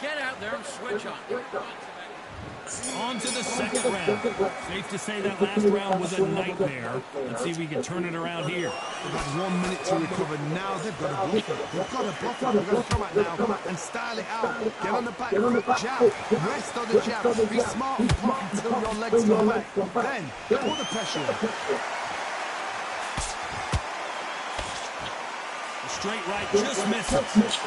get out there and switch on. On to the second round. Safe to say that last round was a nightmare. Let's see if we can turn it around here. They've had 1 minute to recover. Now they've got to bluff it. They've got to bluff it. They've got to come out now and style it out. Get on the back foot, jab. Rest on the jab. Be smart and pop until your legs come back. Then, put the pressure on. The straight right just misses.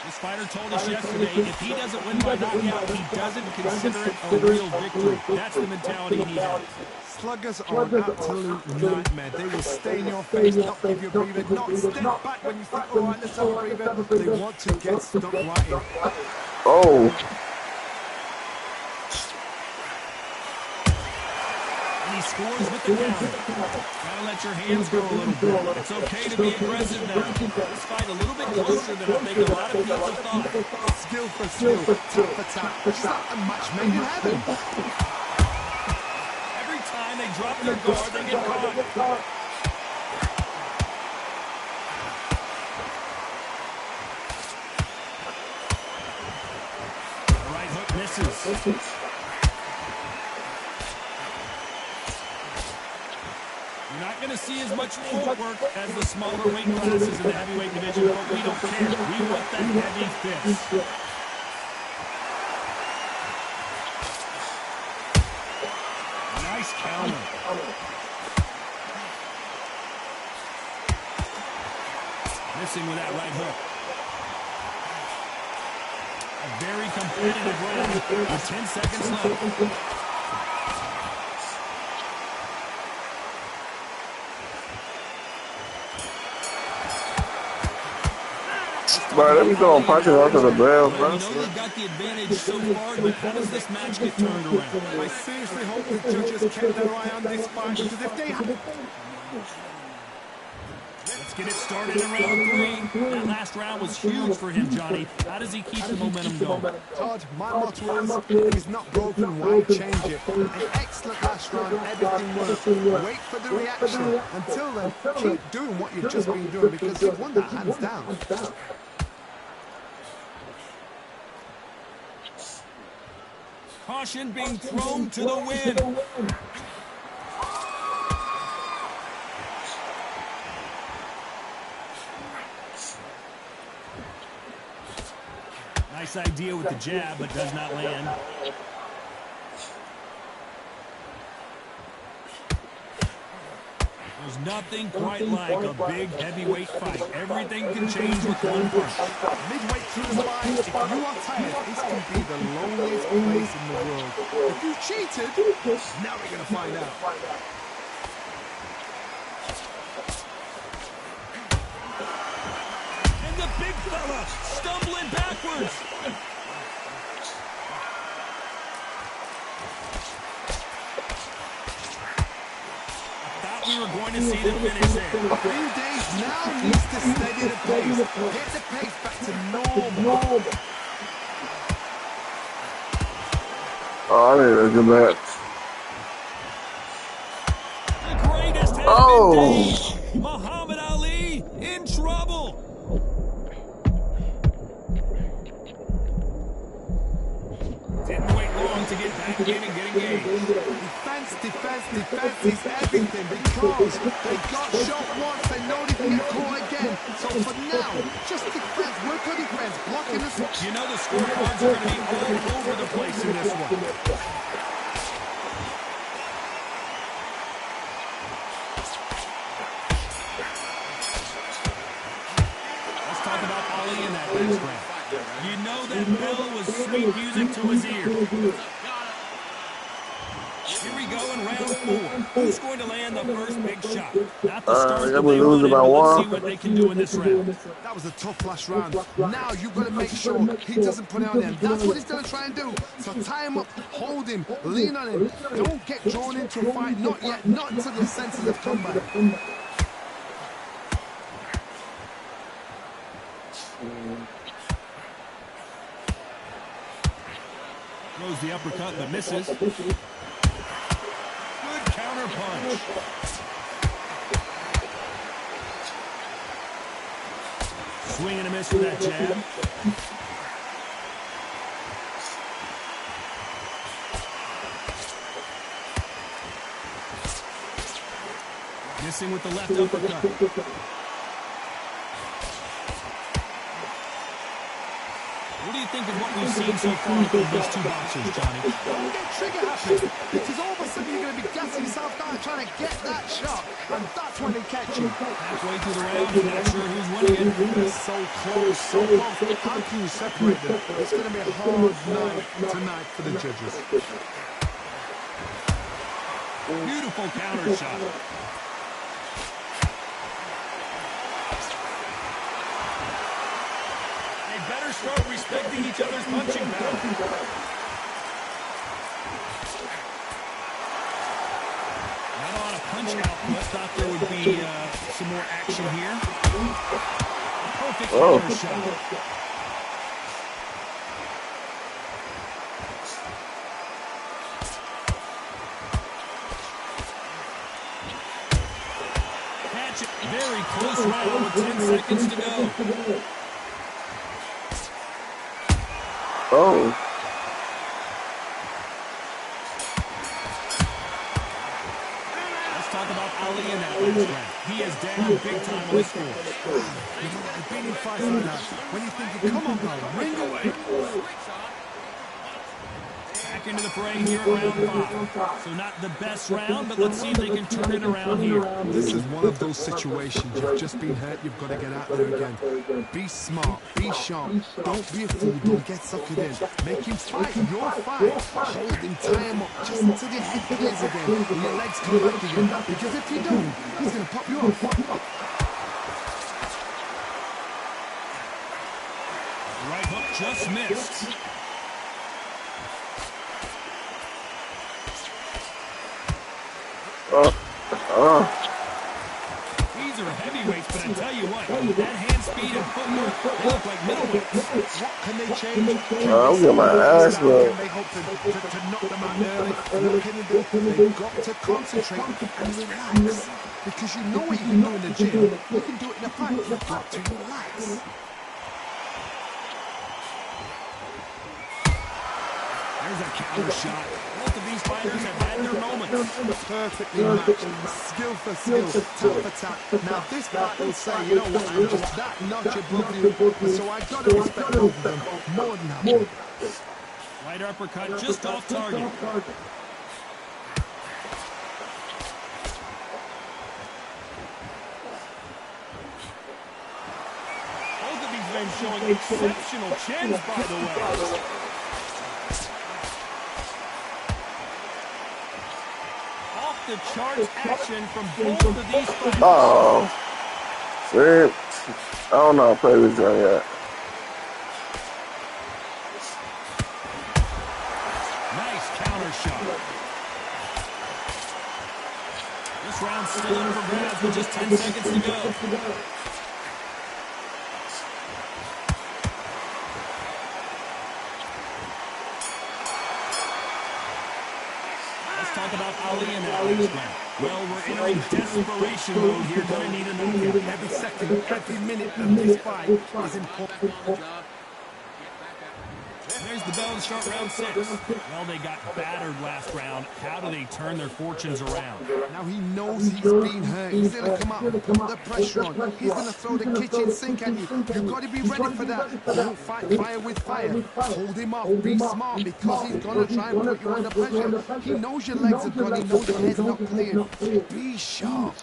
This fighter told us yesterday if he doesn't win by knockout, he doesn't consider it a real victory. That's the mentality he has. Sluggers are an absolute nightmare. They will stay in your face, not give you a breather, not step back when you think, all right, let's have a breather. They want to get stuck right in. Oh. And he scores with the counter. Gotta let your hands go a little bit. It's okay to be aggressive now. This fight a little bit closer than I think a lot of people thought. Skill for skill, tap for tap. It's like a match made in heaven. Every time they drop their guard, they get caught. The right hook misses. You're not going to see as much footwork as the smaller weight classes in the heavyweight division, but we don't care. We want that heavy fist. Nice counter. Missing with that right hook. A very competitive round with 10 seconds left. Bro, let me go and punch it out to the bell, bro. You know they've got the advantage so far, but how does this match get turned around? I seriously hope the judges kept their eye on this fight, because if they had... Let's get it started in round 3. That last round was huge for him, Johnny. How does he keep the momentum going? Todd, my motto is, if it's not broken, why change it? An excellent last round, everything worked. Wait for the reaction. Until then, keep doing what you've just been doing, because you've won that hands down. Caution being thrown to the wind. Nice idea with the jab, but does not land. There's nothing quite like a big heavyweight fight. Everything can change with one punch. Midway through the fight, if you are tired, this can be the loneliest place in the world. If you cheated, now we're going to find out. And the big fella stumbling backwards. We were going to see the finish there. Green Days now needs to steady the pace. Get the pace back to normal. Oh, I need a good match. The greatest has been named. Muhammad Ali in trouble. Didn't wait long to get back in and get engaged. Defense is everything, because they got shot once, they know they can get caught again. So for now, just defense, work on defense, blocking the... You know the scorecards are going to be all over the place in this one. Let's talk about Ali in that next round. You know that bell was sweet music to his ear. Here we go in round 4. Who's going to land the first big shot? Not the start that they wanted, but let's see what they can do in this round. That was a tough last round. Now you've got to make sure he doesn't put it on him. That's what he's going to try and do. So tie him up, hold him, lean on him. Don't get drawn into a fight. Not yet. Not until your senses have come back. Throws the uppercut, but misses. Good counter punch. Swing and a miss with that jab. Missing with the left uppercut. What do you think of what we've seen so far from these two boxers, Johnny? Don't get trigger happy, because all of a sudden you're going to be gassing yourself down trying to get that shot, and that's when they catch you. Halfway through the round, you're not sure who's winning it. They're so close, so close. How can you separate them? It's going to be a hard night tonight for the judges. Beautiful counter shot. Better start respecting each other's punching power. Not a lot of punch output. Thought there would be some more action here. Perfect counter shot. Catch it. Very close round with 10 seconds to go. Oh. Let's talk about Ali in that last round. He is down big time on the score. You know, I've been in fights like that. When you think, come on, pal, ring away. Back into the fray here in round 5. So not the best round, but let's see if they can turn it around here. This is one of those situations. You've just been hurt. You've got to get out there again. Be smart. Be sharp. Don't be a fool. Don't get suckered in. Make him fight your fight. Hold him, tie him up just until your head clears again and your legs come back again. Because if you don't, he's going to pop you off. Right hook just missed. These are heavyweights, but I tell you what, that hand speed and footwork, they look like middleweights. What can they change? I'm getting my ass Can low. they hope to knock them out early? What can they do? They've got to concentrate and relax. Because you know what you can do in the gym. You can do it in a fight. You've got to relax. There's a counter shot. Both of these fighters have had their moments. Perfectly matched. Skill for skill. Tap for tap. Now this fight will say, you know what, I'm just that notch above you. So I got to respect both of them. More than that. Right uppercut just off target. Both of these men showing exceptional chins, by the way. Off the charts action from both of these fighters. Oh. See? I don't know how to play this one yet. Nice counter shot. This round's still in for grabs with just 10 seconds to go. Let's talk about Ali and Alex now. Well, we're entering desperation mode here. Gonna need a knockout. Every second, every minute of this fight is important. There's the bell to start round 6. Well, they got battered last round. How do they turn their fortunes around? Now he knows he's been hurt. He's going to come out and put the pressure on. He's going to throw the kitchen sink at you. You've got to be ready for that. Don't fight fire with fire. Hold him off. Be smart because he's going to try and put you under pressure. He knows your legs are gone. He knows your head's not clear. Be sharp.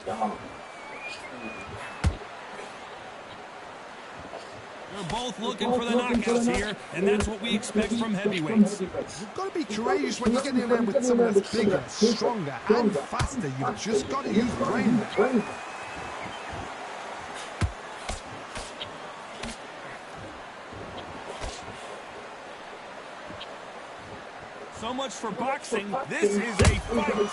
They're both looking for the knockouts here, and that's what we expect from heavyweights. You've got to be courageous when you get in there with someone that's bigger, stronger, and faster. You've just got to use brain. So much for boxing. This is a fight.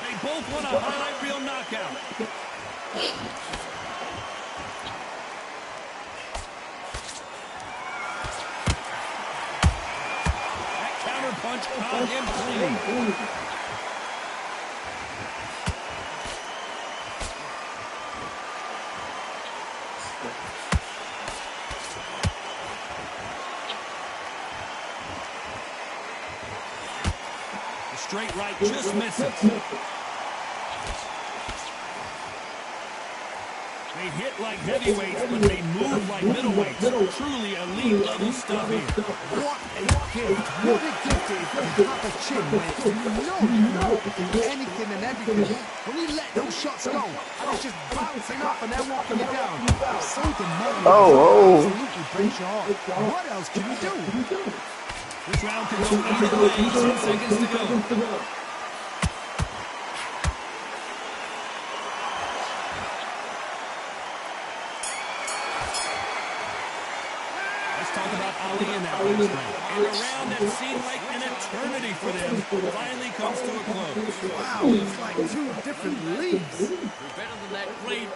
They both want a highlight reel knockout. That counter punch caught him clean. Straight right just misses. They hit like heavyweights, but they move like middleweights. Truly elite level stuff here. What a gift. What a gift it is to have a chin, mate. You know, anything and everything. When you let those shots go, and it's just bouncing up and they're walking you down. It's so demanding. Absolutely breaks your heart. What else can you do? This round can go either way. 10 seconds to go. Talk about Ali in that last round. And a round that seemed like an eternity for them finally comes to a close. Wow, it's like two different leagues. Better than that great.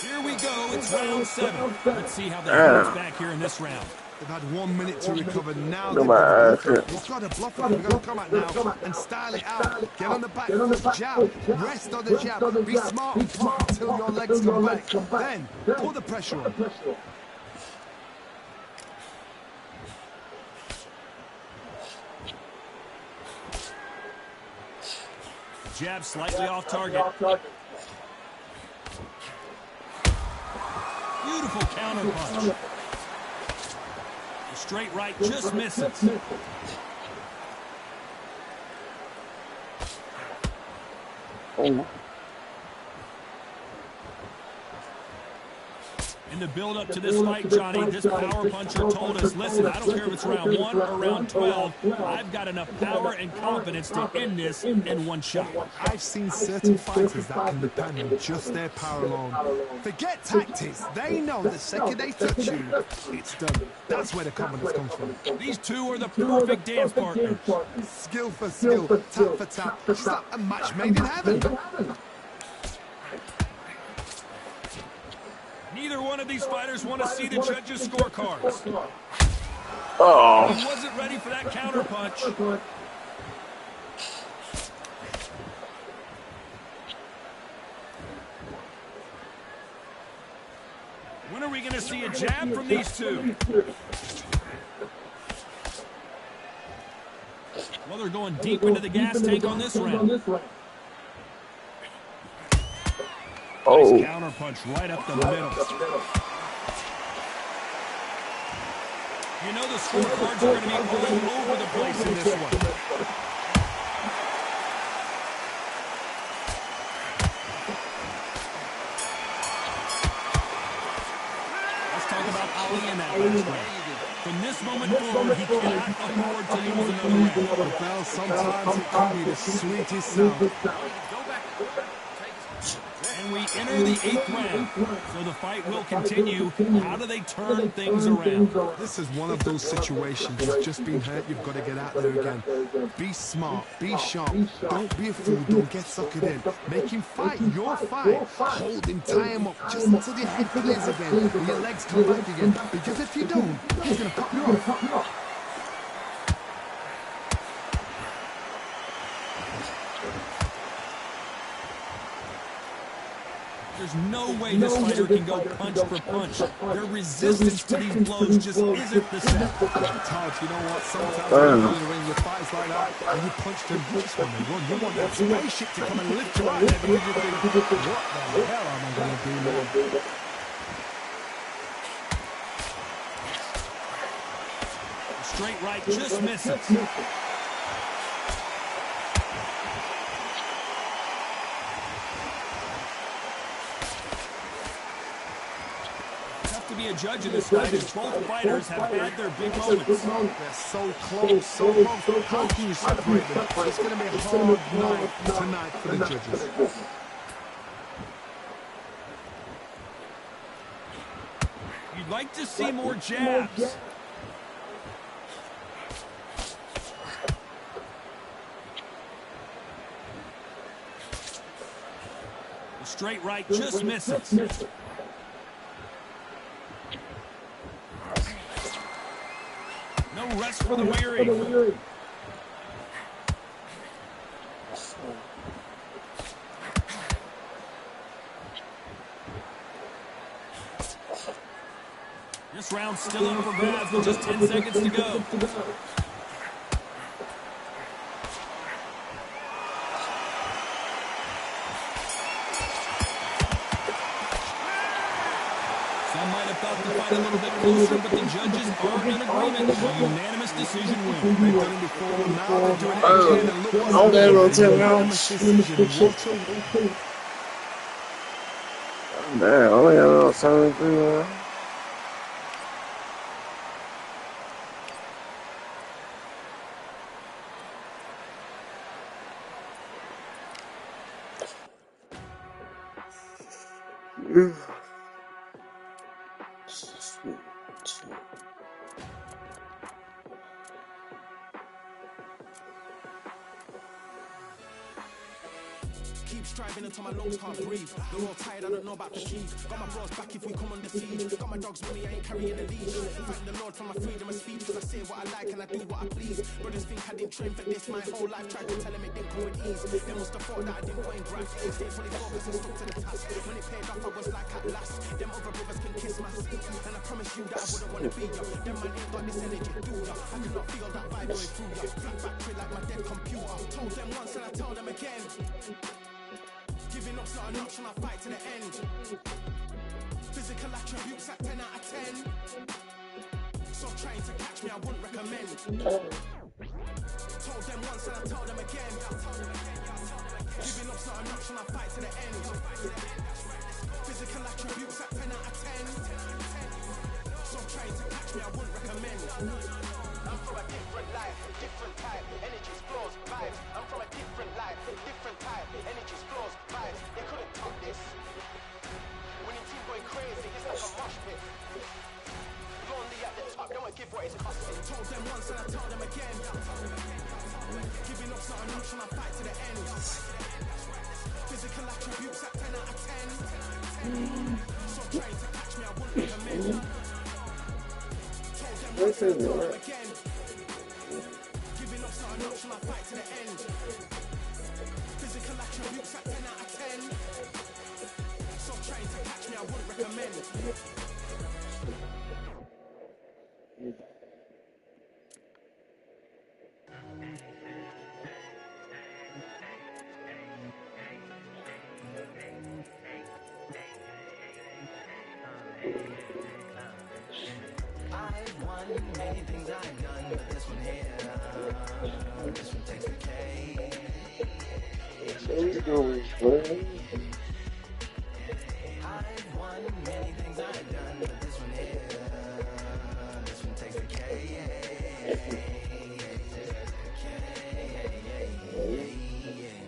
Here we go. It's round 7. Let's see how they bounce back here in this round. They've had 1 minute to recover. Now they've got to bluff it. They've got to come out now and style it out. Get on the back foot, jab. Rest on the jab. Be smart and pop until your legs come back. Then put the pressure on. Jab slightly off target. Beautiful counter punch. The straight right just misses. Oh. In the build-up to this fight, Johnny, this power puncher told us, listen, I don't care if it's round 1 or round 12, I've got enough power and confidence to end this in one shot. I've seen certain fighters that can depend on just their power alone. Forget tactics. They know the second they touch you, it's done. That's where the confidence comes from. These two are the perfect dance partners. Skill for skill, tap for tap. It's like a match made in heaven. Neither one of these fighters want to see the judges' scorecards. Oh. He wasn't ready for that counter punch. When are we going to see a jab from these two? Well, they're going deep into the gas tank on this round. Oh. Nice counter punch right up the middle. You know the scorecards are going to be all over the place in this one. Let's talk about Ali in that last round. From this moment forward, he cannot afford to lose another round. Well, sometimes it can be the sweetest sound. And we enter the 8th round, so the fight will continue. How do they turn things around? This is one of those situations. You've just been hurt, you've got to get out there again. Be smart, be sharp, don't be a fool, don't get suckered in. Make him fight your fight. Hold him, tie him up, just until your head clears again, and your legs come back again. Because if you don't, he's going to pop you off. There's no way this fighter can go punch for punch. Their resistance to these blows just isn't the same. Todd, you know what? Sometimes when you fight like that and you punch them, you just want to run. You want that spaceship to come and lift you out there because you think, what the hell am I going to do now? Straight right just misses. To be a judge in this fight, as both fighters have had their big moments. They're so close, so close. How can you separate them? It's going to be a hard night tonight for the judges. You'd like to see more jabs. The straight right just misses. No rest for the weary. This round's still up for grabs with just 10 seconds to go. have to fight a little bit closer, but the judges are in agreement. A unanimous decision win. They've done it before, now they're doing it Oh, again, and look what's I'm gonna go happened. tell Unanimous him. decision. What a... Damn, I only got a little 73, man. Keep striving until my lungs can't breathe. They're all tired, I don't know about fatigue. Got my bros back if we come on the feed. Got my dogs money, I ain't carrying a leash. Thank the Lord for my freedom of speech, cause I say what I like and I do what I please. Brothers think I didn't train for this my whole life. Tried to tell them it didn't come with ease. They must have thought that I didn't put in graft. Stay fully focused and stuck to the task. When it paid off, I was like at last. Them other brothers can kiss my seat. And I promise you that I wouldn't want to be ya. Them man ain't got this energy, do ya? I could not feel that vibe going through ya. Flat battery like my dead computer. Told them once and I tell them again. Giving up's not an option, I fight to the end. Physical attributes at 10 out of 10. So trying to catch me, I wouldn't recommend. Told them once and I tell them again. Giving up's not an option, I fight to the end. Physical attributes at 10 out of 10. So trying to catch me, I wouldn't recommend. I'm from a different life, different type, energy's flows, vibes. I'm from a different life, different type, energy's flows, vibes. They couldn't top this. Winning team going crazy, it's like a mosh pit. Lonely at the top, don't give what it's costing. Told them once and I tell them again. Giving up's not an option, I fight to the end. Physical attributes at 10 out of 10. So trying to catch me, I wouldn't recommend. This is it. Again, giving up's not an option, I fight to the end. Physical attributes at 10 out of 10. So trying to catch me, I wouldn't recommend. I've won many things I've done, but this one here, this one takes the cake. Let's go, man. I've won many things I've done, but this one here, this one takes the cake.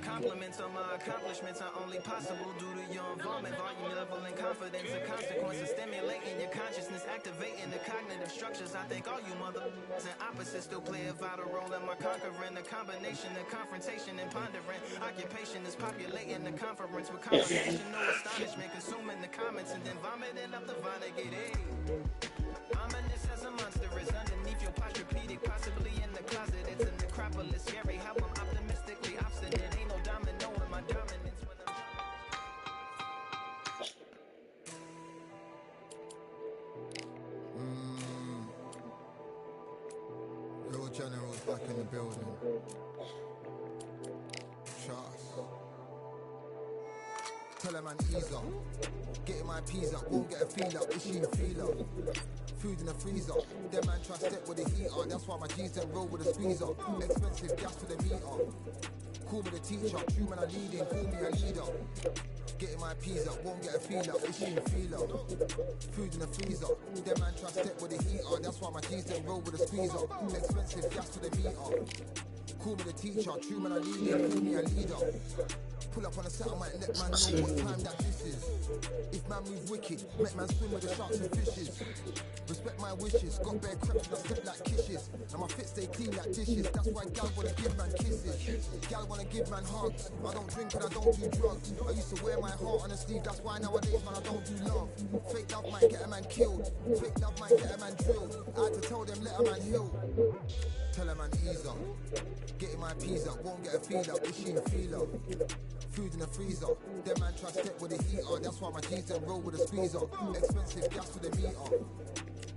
Compliments on my accomplishments are only possible due to your involvement, volume level and confidence. The consequences stimulating your consciousness, activating the cognitive structures. I think all you mothers and opposites still play a vital role in my conquering. The combination of confrontation and pondering. Occupation is populating the conference with conversation, no astonishment, consuming the comments and then vomiting up the Vonnegut. Ominous as a monster is underneath your posturepedic, possibly in the closet. It's a necropolis, scary how I'm optimistically obstinate. Ain't no domino in my dominance when I'm... Real General's back in the building. Trust. Tell a man ease up. Getting my peas up, won't get a feel up, issue feel up. Food in the freezer. Them man try to step with the heat on. That's why my G's don't roll with a squeeze up. Expensive gas for the meter. Call me the teacher, true man I leading, call me a leader. Getting my peas up, won't get a feel up, issue feel up. Food in the freezer. Them man try to step with the heat on. That's why my G's don't roll with a squeeze up. Expensive gas for the meter. Call me the teacher, true man I leading, call me a leader. Pull up on a set, I might let man know what time that this is. If man move wicked, make man swim with the sharks and fishes. Respect my wishes, got bare crepes and I step like kisses. And my fit stay clean like dishes, that's why gal wanna give man kisses. Gal wanna give man hugs, I don't drink and I don't do drugs. I used to wear my heart on a sleeve, that's why nowadays man I don't do love. Fake love might get a man killed, fake love might get a man drilled. I had to tell them let a man heal. Tell a man ease up, getting my peas up, won't get a feel up, issue feel up. Food in the freezer, them man try to step with the heat on. That's why my G's don't roll with a squeeze up. Expensive gas for the meter.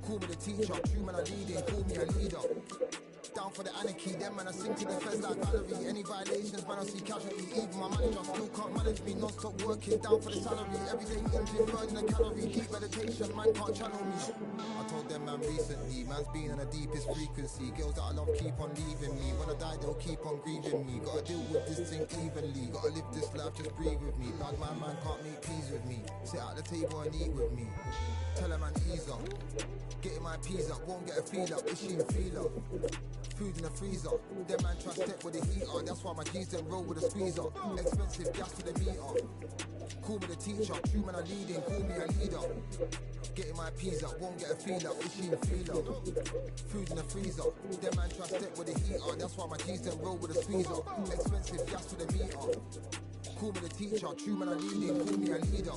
Call me the teacher, true man I leading, call me a leader. down for the anarchy. Them man, I sink to the feds like Valerie. Any violations, man, I see casualty. Even my manager still can't manage me. Non-stop working down for the salary. Every day eating, burning a calorie. Deep meditation, man can't channel me. I told them, man, recently, man's been on the deepest frequency. Girls that I love keep on leaving me. When I die, they'll keep on grieving me. Gotta deal with this thing evenly. Gotta live this life, just breathe with me. Like my man can't make peas with me. Sit at the table and eat with me. Tell a man ease up. Getting my peas up, won't get a feel up. Is she a feeler? Food in the freezer. Them man try step with the heat on. That's why my G's them roll with a squeezer. Expensive gas to the meter. Call me the teacher, true man I leading, call me a leader. Getting my peas up, won't get a feel up, is she a feeler? Food in the freezer, them man try step with the heat on. That's why my G's them roll with a squeezer. Expensive gas to the meter. Call me the teacher, true man I leading, call me a leader.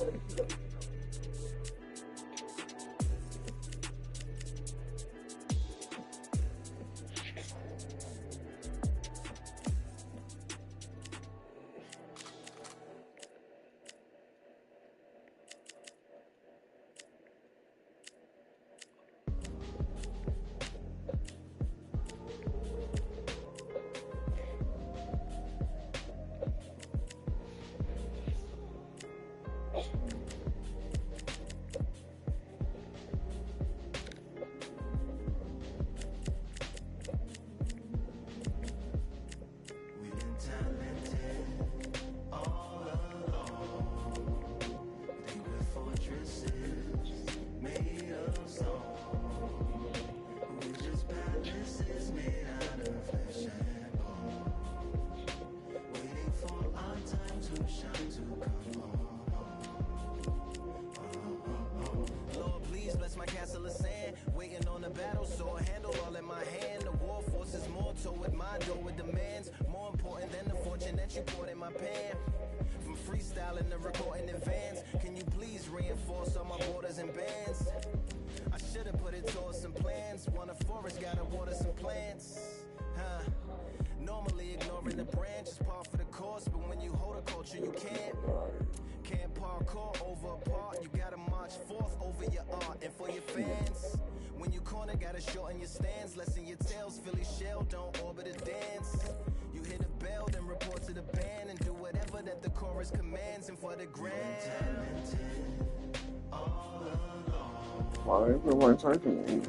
Why everyone typing me?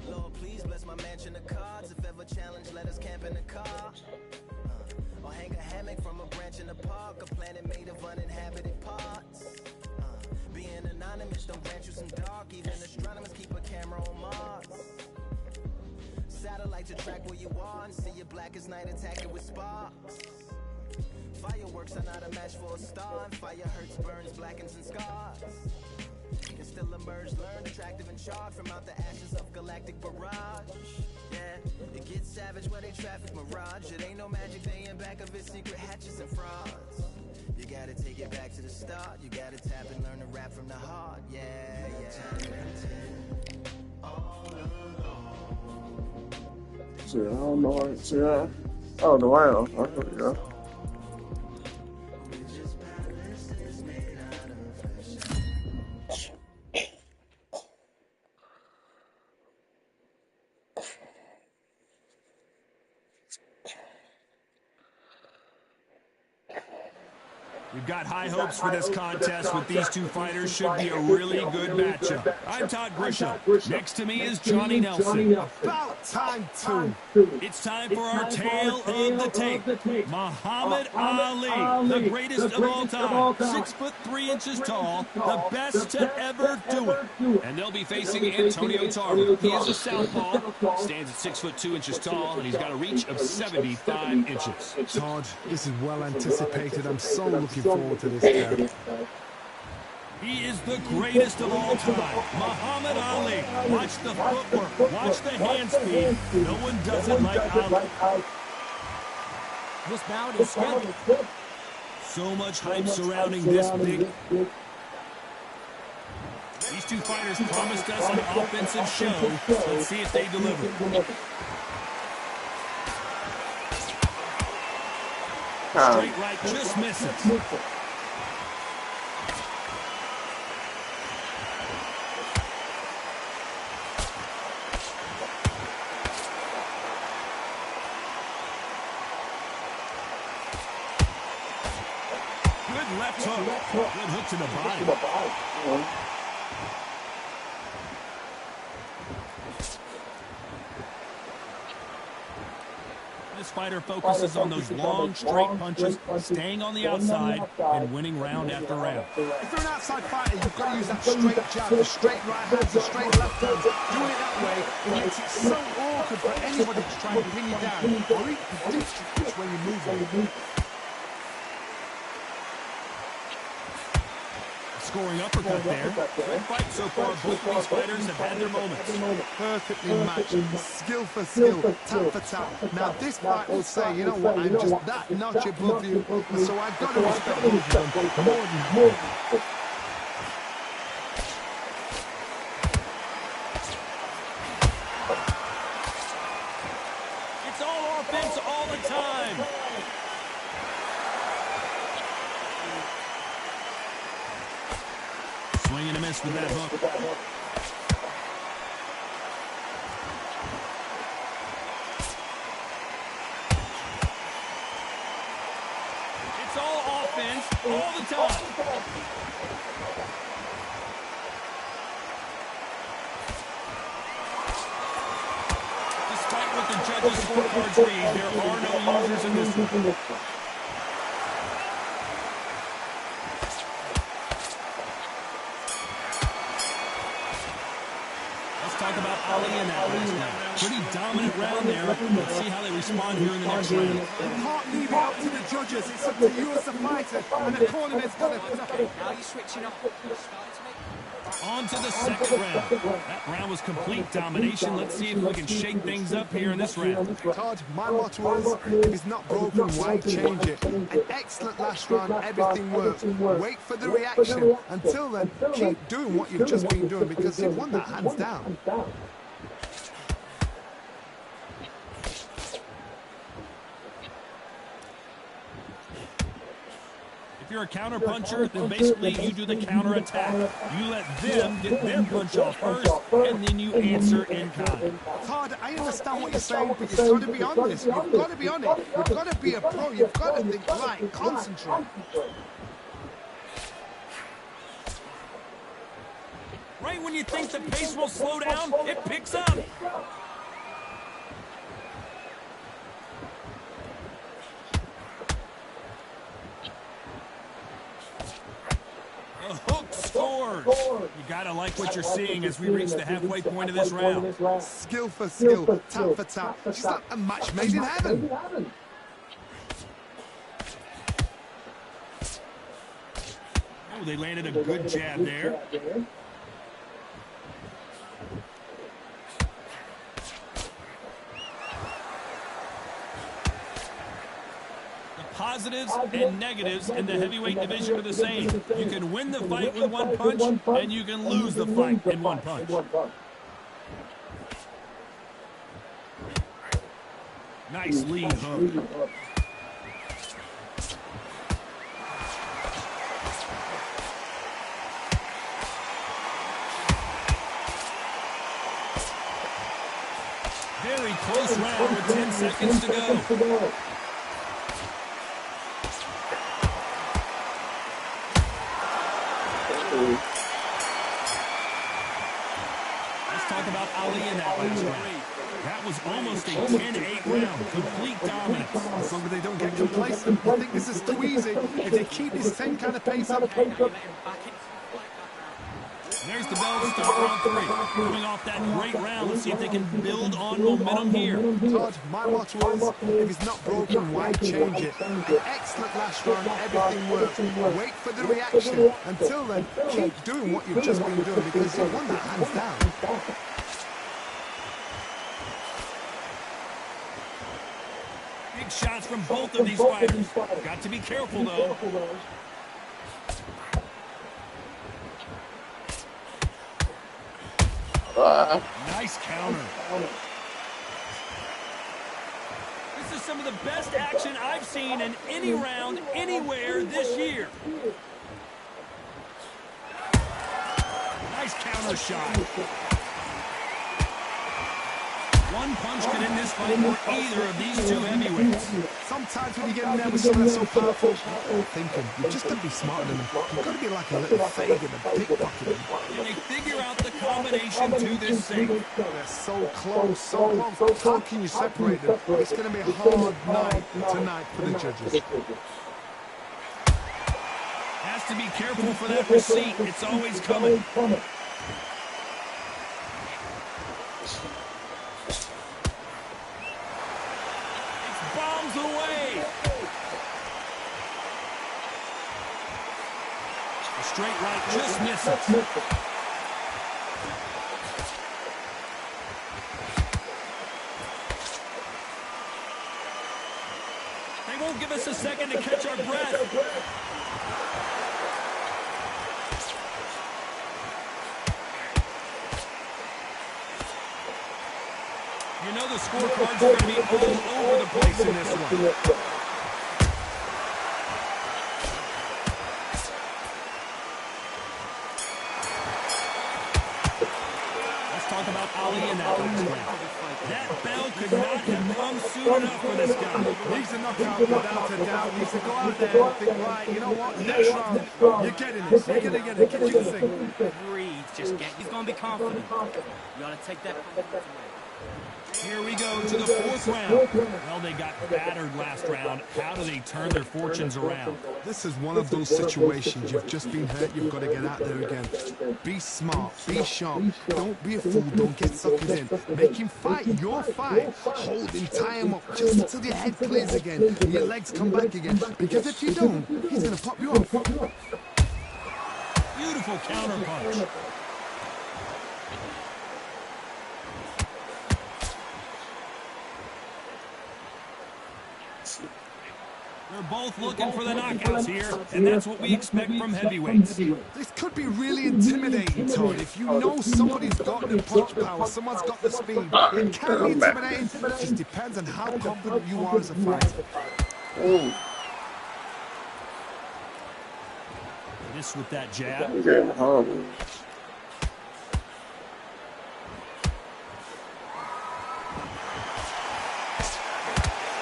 Lord, please bless my mansion of cards. If ever challenged, let us camp in the car. Or hang a hammock from a branch in the park. A planet made of uninhabited parts. Being anonymous don't grant you some dark. Even astronomers keep a camera on Mars. Satellites to track where you are and see you black as night attacking with sparks. Fireworks are not a match for a star, and fire hurts, burns, blackens, and scars. Can still emerge, learn, attractive and charred from out the ashes of galactic barrage. Yeah, it gets savage where they traffic mirage. It ain't no magic day in back of its secret hatches and frauds. You gotta take it back to the start. You gotta tap and learn to rap from the heart. Yeah, yeah. See, I don't know. See, I don't know. I am. We've got high hopes for this contest with these two fighters. Should be a really good matchup. I'm Todd Grisham. Next to me is Johnny Nelson. About time too. It's time for our tale of the tape. Muhammad Ali, the greatest of all time. 6'3" tall, the best to ever do it. And they'll be facing Antonio Tarver. He is a southpaw, stands at 6'2" tall, and he's got a reach of 75 inches. Todd, this is well anticipated. I'm so looking forward to this game. He is the greatest of all time, Muhammad Ali. Watch the footwork, watch the hand speed. No one does it like Ali. This bout is scheduled. So much hype surrounding this big. These two fighters promised us an offensive show. Let's see if they deliver. Straight right just misses. Good left hook. Good hook to the body. This fighter focuses on those long, straight punches, staying on the outside, and winning round after round. If you're an outside fighter, you've got to use that straight jab, the straight right hands, the straight left hands. Doing it that way, it makes it so awkward for anybody to try and pin you down, or even predict which way you move. Scoring uppercut there. Good fight so far. Both of these fighters have had their moments. Perfectly matched. Skill for skill. Tap for tap. Now this fight will say, you know what, I'm just that notch above you. And so I've got to respect both of them more than more. It's all offense all the time. Swing and a miss with that hook. It's all offense all the time. Despite what the judges' scorecards read, there are no losers in this one. Ali in that last round. Pretty dominant round there. Let's see how they respond here in the next round. You can't leave it up to the judges. It's up to you as a fighter, and the cornerman's got to put up. Now you're switching up. On to the second round. That round was complete domination. Let's see if we can shake things up here in this round. Todd, my motto is, if it's not broken, why change it? An excellent last round, everything works. Wait for the reaction. Until then, keep doing what you've just been doing, because you've won that hands down. If you're a counter puncher, then basically you do the counter attack. You let them get their punch off first, and then you answer in kind. Todd, I understand what you're saying, but you've got to be on this. You've got to be on it. You've got to be a pro. You've got to think right. Concentrate. Right when you think the pace will slow down, it picks up. A hook scores. You gotta like what you're seeing as we reach the halfway point of this round. Skill for skill, tap for tap. Just like a match made in heaven. Oh, they landed a good jab there. Positives and negatives in the heavyweight division are the same. You can win the fight with one punch, and you can lose the fight in one punch. Nice lead hook. Very close round with 10 seconds to go. Let's talk about Ali in that last round. That was almost a 10-8 round. Complete dominance. As long as they don't get complacent, I think this is too easy. If they keep this same kind of pace up. There's the bell to start round three. Coming off that great round, let's see if they can build on momentum here. Todd, my motto is, if it's not broken, why change it? An excellent last round, everything works. Wait for the reaction. Until then, keep doing what you've just been doing, because you've won that hands down. Big shots from both of these fighters. Got to be careful, though. Nice counter. This is some of the best action I've seen in any round, anywhere this year. Nice counter shot. One punch could end this fight for either of these two heavyweights. Sometimes when you get in there with someone that's so powerful, thinking, you've just got to be smarter than them. You've got to be like a little Fagin and pickpocketing. Can they figure out the combination to this thing? They're so close, so close. How can you separate them? It's going to be a hard night tonight for the judges. Has to be careful for that receipt. It's always coming. Bombs away. A straight right just misses. They won't give us a second to catch our breath. You know the scorecards are going to be all over the place in this one. Let's talk about Ali in that last round. That bell could not have come soon enough for this guy. He's a knockout without a doubt. He needs to go out there and think, right, you know what, next round, you're getting this. You're going to get it. Get you the thing. Breathe. He's going to be confident. You got to take that confidence away. Here we go to the fourth round. Well, they got battered last round. How do they turn their fortunes around? This is one of those situations. You've just been hurt. You've got to get out there again. Be smart. Be sharp. Don't be a fool. Don't get suckered in. Make him fight your fight. Hold him. Tie him up just until your head clears again and your legs come back again. Because if you don't, he's going to pop you off. Beautiful counter punch. They're both looking for the knockouts here, and that's what we expect from heavyweights. This could be really intimidating, Todd. If you know somebody's got the punch power, someone's got the speed, it can be intimidating. It just depends on how confident you are as a fighter. This with that jab. I'm getting hungry.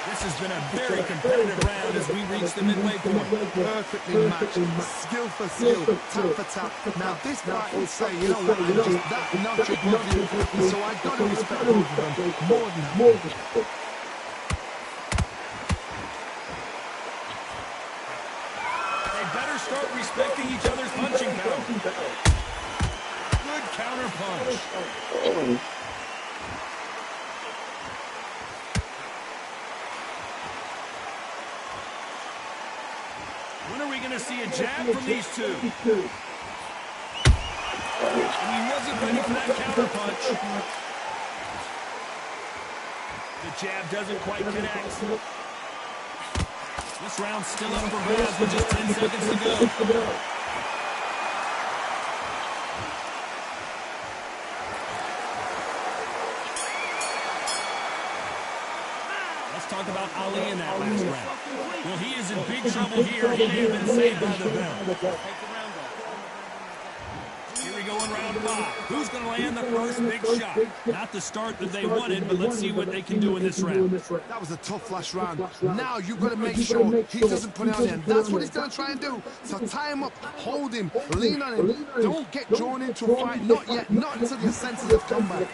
This has been a very competitive round as we reach the midway point. Perfectly matched, skill for skill, tap for tap. Now this fight will say, you know what, I'm just that notch above you, so I've got to respect both of them more than that. They better start respecting each other's punching power. Good counter punch. When are we going to see a jab from these two? And he wasn't ready for that counter punch. The jab doesn't quite connect. This round's still up for grabs with just 10 seconds to go. Let's talk about Ali in that last round. Well, he is in big trouble here. He may have been saved by the bell. Here we go in round 5. Who's going to land the first big shot? Not the start that they wanted, but let's see what they can do in this round. That was a tough last round. Now you've got to make sure he doesn't put it on him. That's what he's going to try and do. So tie him up, hold him, lean on him. Don't get drawn into a fight. Not yet. Not until your senses have come back.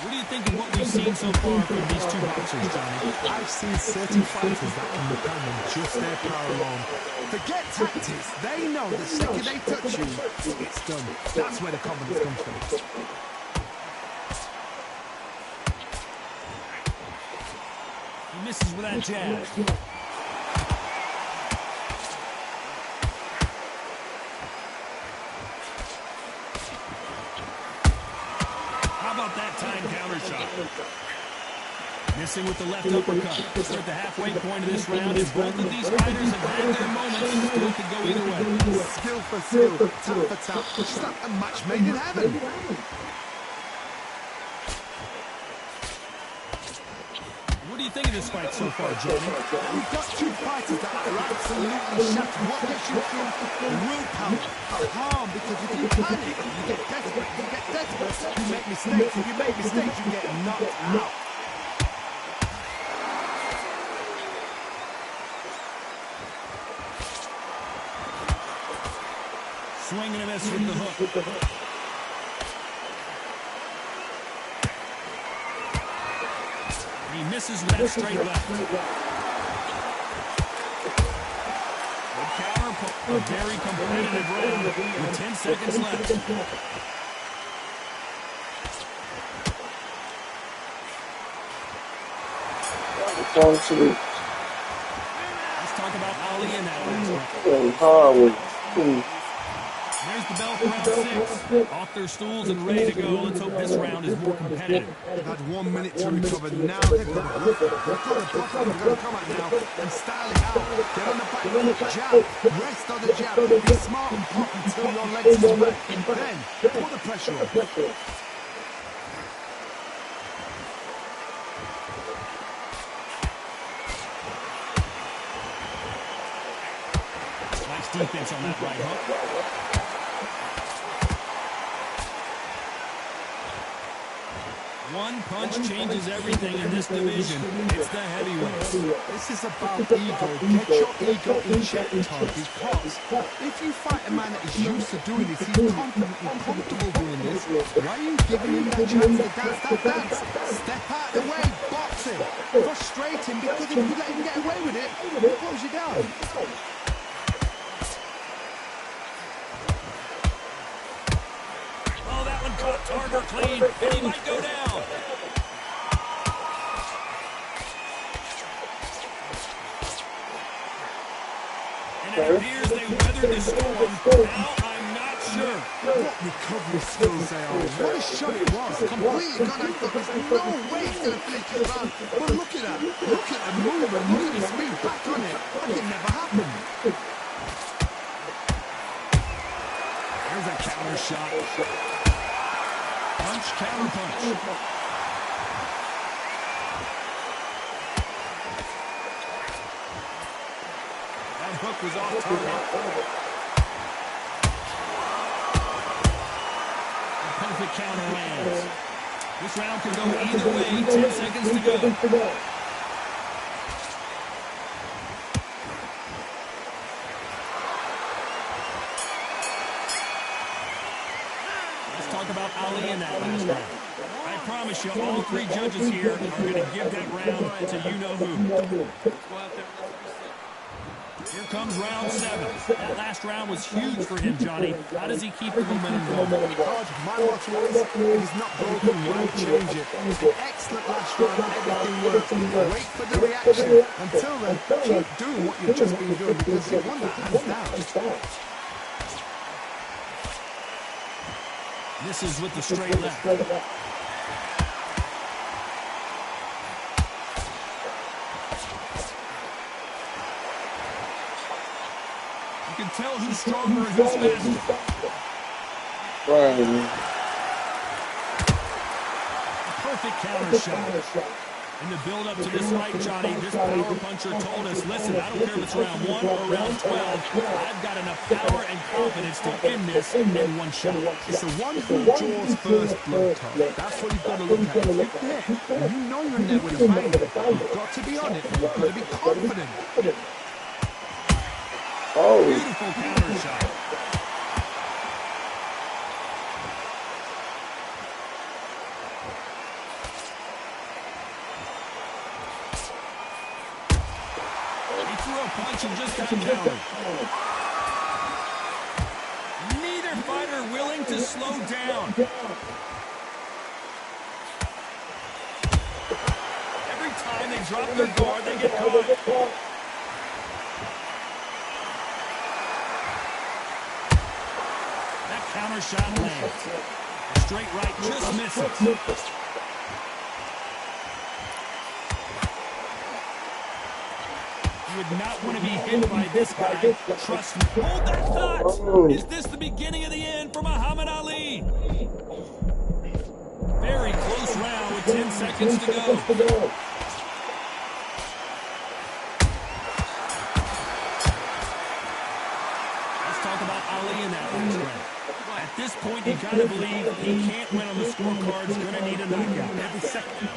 What do you think of what we've seen so far from these two boxers, Johnny? I've seen certain fighters that can depend on just their power alone. Forget tactics. They know the second they touch you, it's done. That's where the confidence comes from. He misses with that jab. How about that time counter shot? Missing with the left uppercut. We're at the halfway point of this round, and both of these fighters have had their moments. Still could go either way. Skill for skill, tap for tap. Just like a match made in heaven. What do you think of this fight so far, Johnny? We've got two fighters that are absolutely shattered. What gets you through? Willpower, calm, because if you panic, you get desperate. You get desperate, you make mistakes. If you make mistakes, you get knocked out. Swing and a miss with the hook. He misses with that straight left. Good counter. A very competitive round with 10 seconds left. Let's talk about Ali in that last round. There's the bell for round 6. Off their stools and ready to go. Let's hope this round is more competitive. They've had 1 minute to recover. Now they've got to block it. They've got to block it. They've got to come out now and style it out. Get on the back foot, jab. Rest on the jab. Be smart and pop until your legs come back. Then, put the pressure on. Nice defense on that right hook. One punch changes everything in this division. It's the heavyweights. This is about ego. Get your ego in check, Todd, because if you fight a man that is used to doing this, he's confident and comfortable doing this, why are you giving him that chance to dance that dance? Step out of the way, box him, frustrate him, because if you let him get away with it, he'll close you down. Oh, that one caught Tarver clean, and he might go down. And it appears they weathered the storm. Now I'm not sure. What recovery skills they are. What a shot it was. Completely gone out. There's no way he's going to finish this round. But look at that. Look at the movement. Look at the speed back on it. Like it never happened. There's a counter shot. Punch, counter punch. That hook was off target. A perfect counter lands. This round can go either way. 10 seconds to go. About Ali in that last round. I promise you, all three judges here are going to give that round to you-know-who. Here comes round 7. That last round was huge for him, Johnny. How does he keep the momentum going? God, my motto is, he's not broken, why change it? An excellent last round, everything works. Wait for the reaction. Until then, keep doing what you've just been doing, because you won that hands down. Misses with the straight left. You can tell who's stronger and who's faster. A perfect counter shot. In the build-up to this fight, Johnny, this power puncher told us, listen, I don't care if it's round 1 or round 12, I've got enough power and confidence to end this in one shot. It's the one who draws first blood, Todd. That's what you've got to look at. If you're there, and you know you're in there with a bang, you've got to be on it. You've got to be confident. Oh. Beautiful counter shot. Punch and just got countered. Neither fighter willing to slow down. Every time they drop their guard, they get caught. That counter shot lands. Straight right just misses. would not want to be hit by this guy. Trust me. Hold that thought. Is this the beginning of the end for Muhammad Ali? Very close round with 10 seconds to go. Ali in that last round. At this point, you gotta believe he can't win on the scorecard. He's gonna need a knockout every second.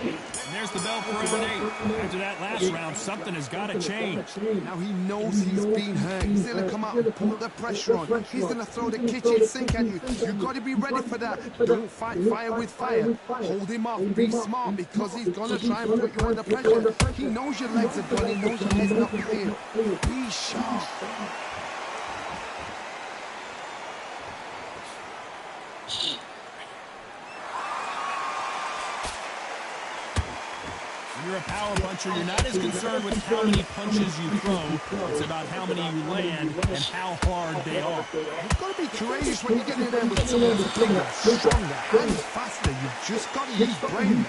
And there's the bell for round 8. After that last round, something has got to change. Now he knows he's been hurt. He's going to come out and put the pressure on. He's going to throw the kitchen sink at you. You've got to be ready for that. Don't fight fire with fire. Hold him off. Be smart because he's going to try and put you under pressure. He knows your legs are gone. He knows your head's not clear. Be sharp. When you're a power puncher, you're not as concerned with how many punches you throw. It's about how many you land and how hard they are. You've got to be courageous when you get in there with someone who's bigger, stronger, and faster. You've just got to use brain.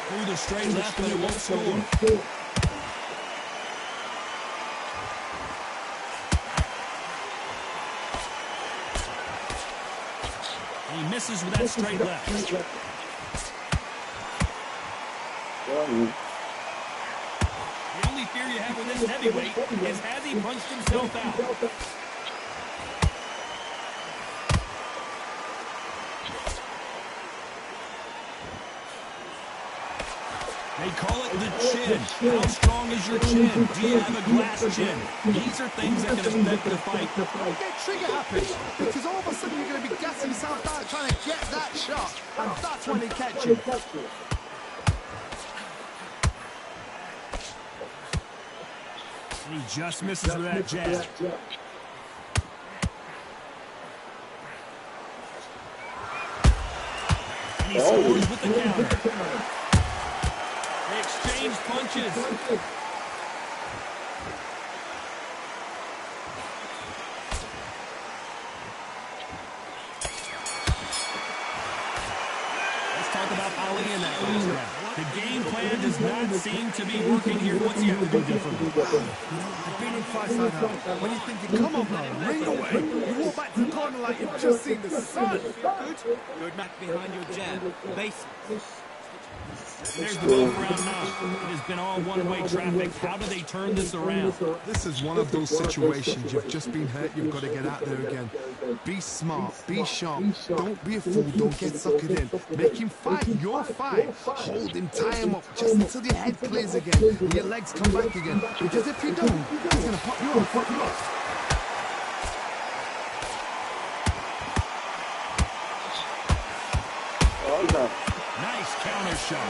Through the straight left, but it won't score. He misses with that straight left. The only fear you have with this heavyweight is has he punched himself out? They call it the chin. How strong is your chin? Do you have a glass chin? These are things that can affect the fight. Get trigger happy because all of a sudden you're going to be gassing yourself out trying to get that shot, and that's when they catch you. And he just misses with that jab. And he scores with the counter. They exchange punches. Let's talk about Ali in that last round. The game plan does not seem to be working here. What's he have to do differently? I've been in fights like that. When you're thinking, come on, man, ring away. You walk back to the corner like you've just seen the sun. Good? Good back behind your jab. Basics. There's the ball for round 9. It has been all one-way traffic. How do they turn this around? This is one of those situations. You've just been hurt. You've got to get out there again. Be smart. Be sharp. Don't be a fool. Don't get suckered in. Make him fight your fight. Hold him. Tie him up just until your head clears again and your legs come back again. Because if you don't, he's going to pop you off. Nice counter shot.